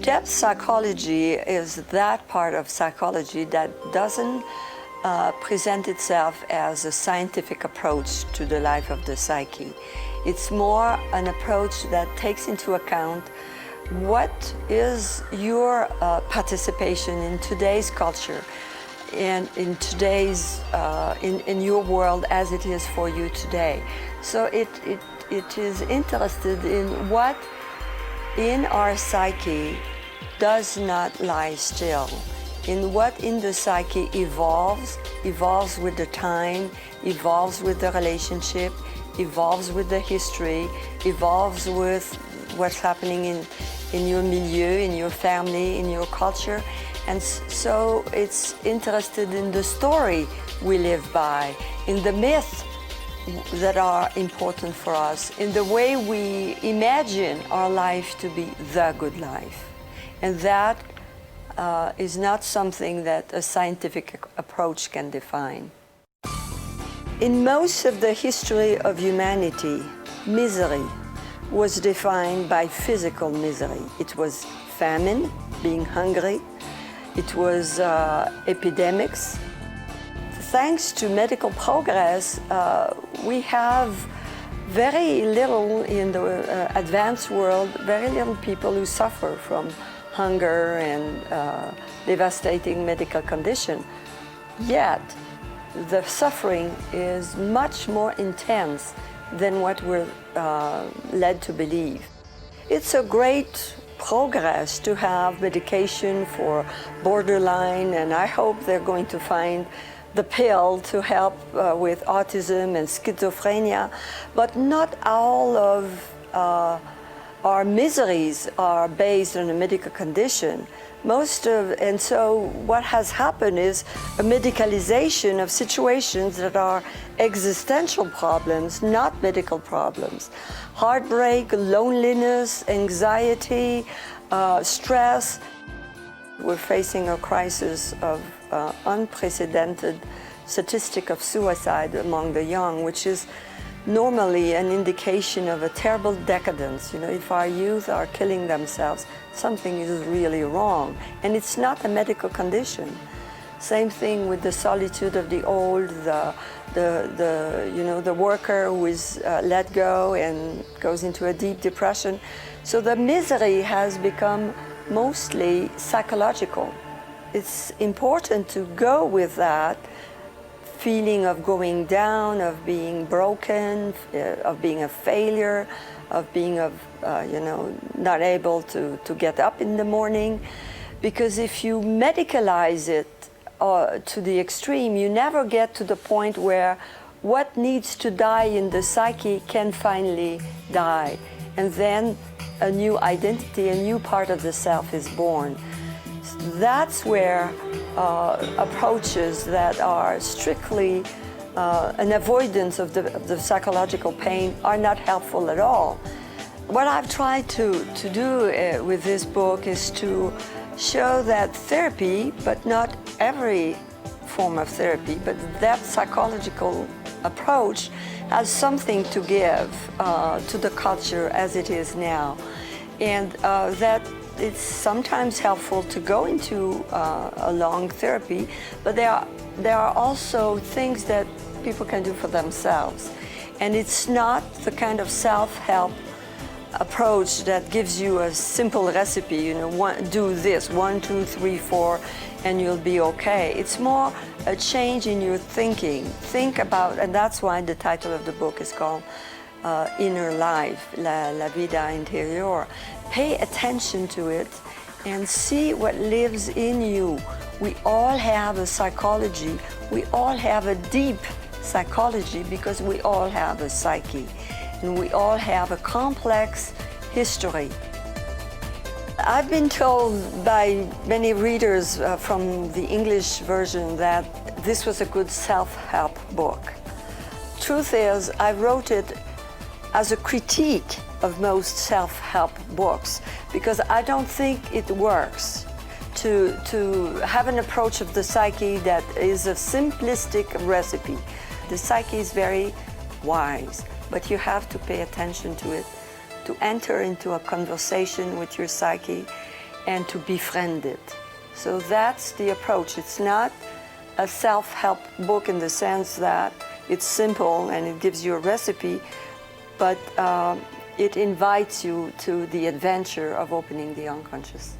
Depth psychology is that part of psychology that doesn't present itself as a scientific approach to the life of the psyche. It's more an approach that takes into account what is your participation in today's culture and in today's, in your world as it is for you today. So it is interested in what in our psyche does not lie still, in what in the psyche evolves with the time, evolves with the relationship, evolves with the history, evolves with what's happening in your milieu, in your family, in your culture. And so it's interested in the story we live by, in the myths that are important for us, in the way we imagine our life to be the good life. And that is not something that a scientific approach can define. In most of the history of humanity, misery was defined by physical misery. It was famine, being hungry. It was epidemics. Thanks to medical progress, we have very little in the advanced world, very little people who suffer from hunger and devastating medical condition. Yet, the suffering is much more intense than what we're led to believe. It's a great progress to have medication for borderline, and I hope they're going to find the pill to help with autism and schizophrenia, but not all of our miseries are based on a medical condition. And so what has happened is a medicalization of situations that are existential problems, not medical problems. Heartbreak, loneliness, anxiety, stress. We're facing a crisis of unprecedented statistic of suicide among the young, which is normally an indication of a terrible decadence. You know, if our youth are killing themselves, something is really wrong, and it's not a medical condition. Same thing with the solitude of the old, the worker who is let go and goes into a deep depression. So the misery has become mostly psychological. It's important to go with that feeling of going down, of being broken, of being a failure, of being not able to get up in the morning. Because if you medicalize it to the extreme, you never get to the point where what needs to die in the psyche can finally die. And then a new identity, a new part of the self is born. That's where approaches that are strictly an avoidance of the psychological pain are not helpful at all. What I've tried to do with this book is to show that therapy, but not every form of therapy, but that psychological approach has something to give to the culture as it is now. And that it's sometimes helpful to go into a long therapy, but there are also things that people can do for themselves. And it's not the kind of self-help approach that gives you a simple recipe, do this, 1, 2, 3, 4, and you'll be okay. It's more a change in your thinking. Think about, and that's why the title of the book is called Inner Life, La Vida Interior. Pay attention to it and see what lives in you. We all have a psychology. We all have a deep psychology because we all have a psyche. And we all have a complex history. I've been told by many readers from the English version that this was a good self-help book. Truth is, I wrote it as a critique of most self-help books because I don't think it works to have an approach of the psyche that is a simplistic recipe. The psyche is very wise, but you have to pay attention to it, to enter into a conversation with your psyche and to befriend it. So that's the approach. It's not a self-help book in the sense that it's simple and it gives you a recipe, but it invites you to the adventure of opening the unconscious.